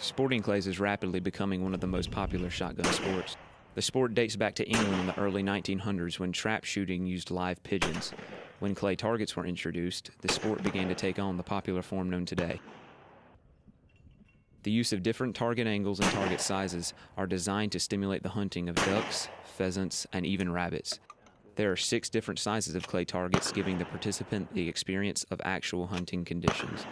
Sporting clays is rapidly becoming one of the most popular shotgun sports. The sport dates back to England in the early 1900s when trap shooting used live pigeons. When clay targets were introduced, the sport began to take on the popular form known today. The use of different target angles and target sizes are designed to stimulate the hunting of ducks, pheasants, and even rabbits. There are 6 different sizes of clay targets, giving the participant the experience of actual hunting conditions.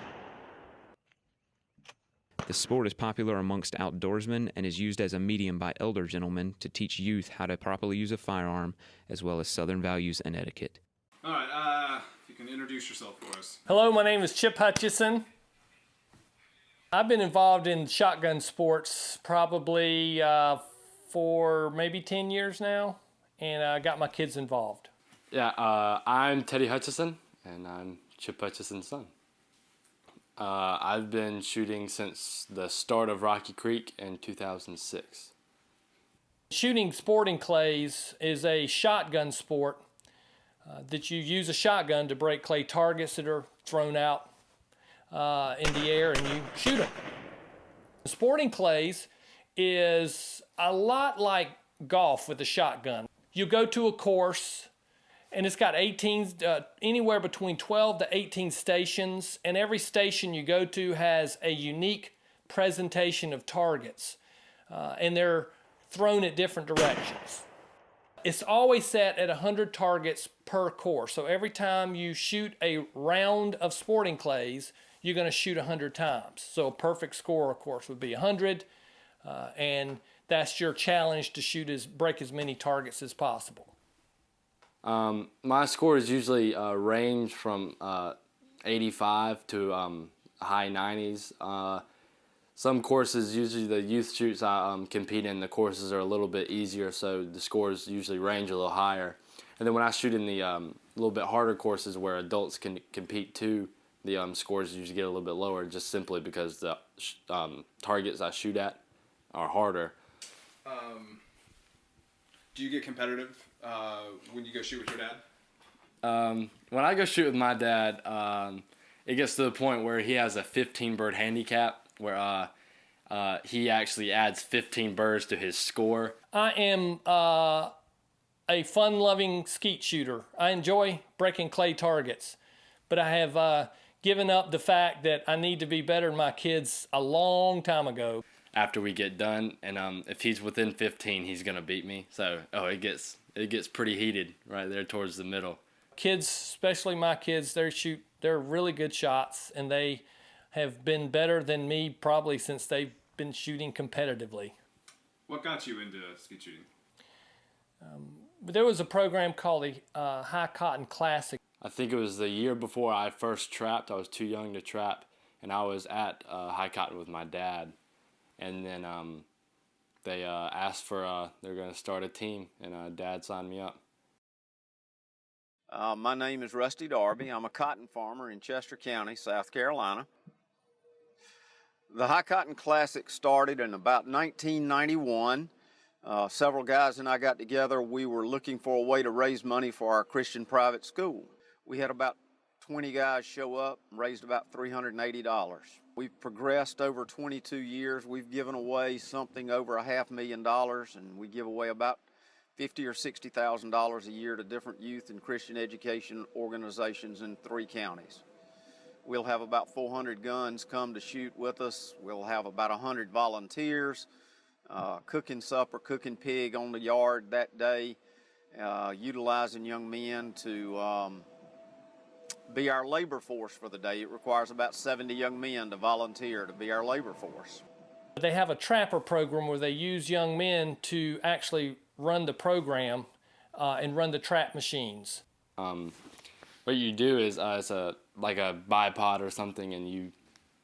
The sport is popular amongst outdoorsmen and is used as a medium by elder gentlemen to teach youth how to properly use a firearm, as well as Southern values and etiquette. All right, if you can introduce yourself for us. Hello, my name is Chip Hutchison. I've been involved in shotgun sports probably for maybe 10 years now, and I got my kids involved. Yeah, I'm Teddy Hutchison, and I'm Chip Hutchison's son. I've been shooting since the start of Rocky Creek in 2006. Shooting sporting clays is a shotgun sport that you use a shotgun to break clay targets that are thrown out in the air and you shoot them. Sporting clays is a lot like golf with a shotgun. You go to a course and it's got anywhere between 12 to 18 stations, and every station you go to has a unique presentation of targets, and they're thrown at different directions. It's always set at 100 targets per course, so every time you shoot a round of sporting clays, you're going to shoot 100 times. So a perfect score, of course, would be 100, and that's your challenge to break as many targets as possible. My scores usually range from 85 to high 90s. Some courses, usually the youth shoots I compete in, the courses are a little bit easier, so the scores usually range a little higher. And then when I shoot in the little bit harder courses where adults can compete too, the scores usually get a little bit lower, just simply because the targets I shoot at are harder. Do you get competitive when you go shoot with your dad? When I go shoot with my dad, it gets to the point where he has a 15 bird handicap where he actually adds 15 birds to his score. I am a fun-loving skeet shooter. I enjoy breaking clay targets, but I have given up the fact that I need to be better than my kids a long time ago. After we get done, and if he's within 15, he's gonna beat me. So it gets pretty heated right there towards the middle. Kids, especially my kids, they're really good shots, and they have been better than me probably since they've been shooting competitively. What got you into skeet shooting? There was a program called the High Cotton Classic. I think it was the year before I first trapped. I was too young to trap, and I was at High Cotton with my dad. And then they asked for, they're going to start a team, and Dad signed me up. My name is Rusty Darby. I'm a cotton farmer in Chester County, South Carolina. The High Cotton Classic started in about 1991. Several guys and I got together. We were looking for a way to raise money for our Christian private school. We had about 20 guys show up and raised about $380. We've progressed over 22 years. We've given away something over $500,000, and we give away about $50,000 or $60,000 a year to different youth and Christian education organizations in 3 counties. We'll have about 400 guns come to shoot with us. We'll have about 100 volunteers, cooking supper, cooking pig on the yard that day, utilizing young men to be our labor force for the day. It requires about 70 young men to volunteer to be our labor force. They have a trapper program where they use young men to actually run the program and run the trap machines. What you do is it's like a bipod or something, and you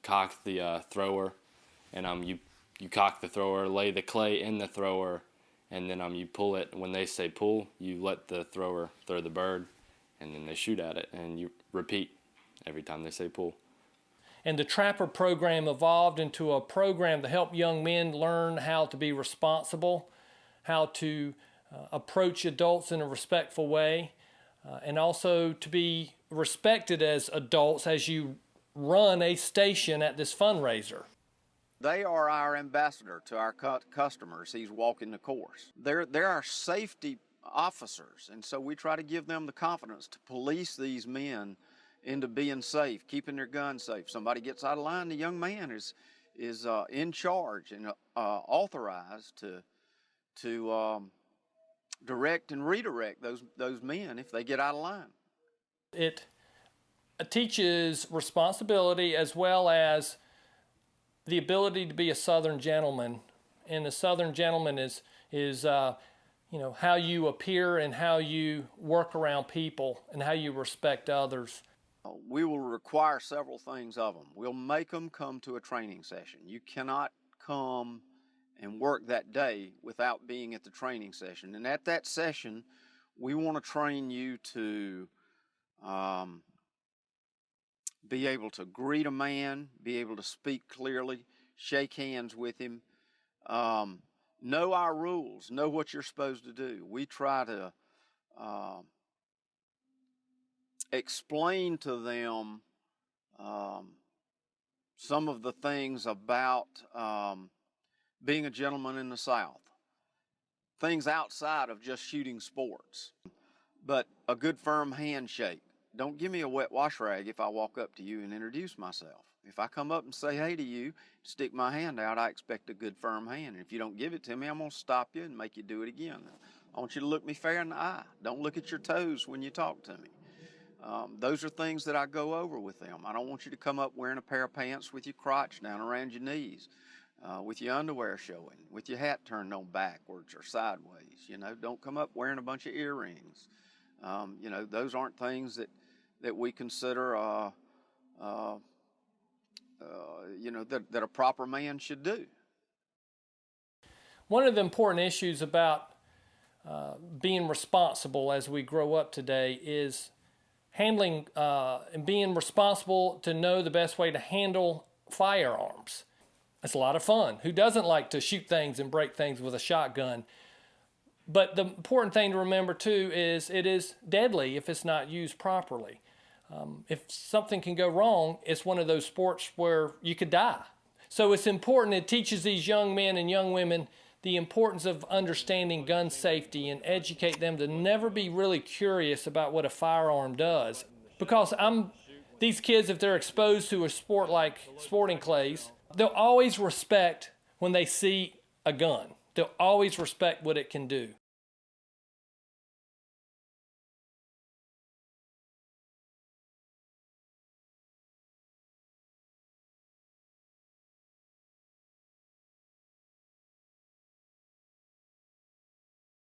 cock the thrower, and you cock the thrower, lay the clay in the thrower, and then you pull it. When they say pull, you let the thrower throw the bird, and then they shoot at it, and you repeat every time they say pull. And the trapper program evolved into a program to help young men learn how to be responsible, how to approach adults in a respectful way, and also to be respected as adults as you run a station at this fundraiser. They are our ambassador to our customers. He's walking the course. They're our safety officers, and so we try to give them the confidence to police these men into being safe, keeping their guns safe. Somebody gets out of line, the young man is in charge and authorized to direct and redirect those men if they get out of line. It teaches responsibility as well as the ability to be a Southern gentleman. And a Southern gentleman is how you appear and how you work around people and how you respect others. We will require several things of them. We'll make them come to a training session. You cannot come and work that day without being at the training session. And at that session, we want to train you to be able to greet a man, be able to speak clearly, shake hands with him, know our rules, know what you're supposed to do. We try to explain to them some of the things about being a gentleman in the South, things outside of just shooting sports, but a good firm handshake. Don't give me a wet wash rag if I walk up to you and introduce myself. If I come up and say hey to you, stick my hand out, I expect a good firm hand. And if you don't give it to me, I'm going to stop you and make you do it again. I want you to look me fair in the eye. Don't look at your toes when you talk to me. Those are things that I go over with them. I don't want you to come up wearing a pair of pants with your crotch down around your knees, with your underwear showing, with your hat turned on backwards or sideways. Don't come up wearing a bunch of earrings. Those aren't things that we consider, that a proper man should do. One of the important issues about being responsible as we grow up today is handling and being responsible to know the best way to handle firearms. It's a lot of fun. Who doesn't like to shoot things and break things with a shotgun? But the important thing to remember too is it is deadly if it's not used properly. If something can go wrong, it's one of those sports where you could die. So it's important. It teaches these young men and young women the importance of understanding gun safety and educate them to never be really curious about what a firearm does. Because these kids, if they're exposed to a sport like sporting clays, they'll always respect when they see a gun. They'll always respect what it can do.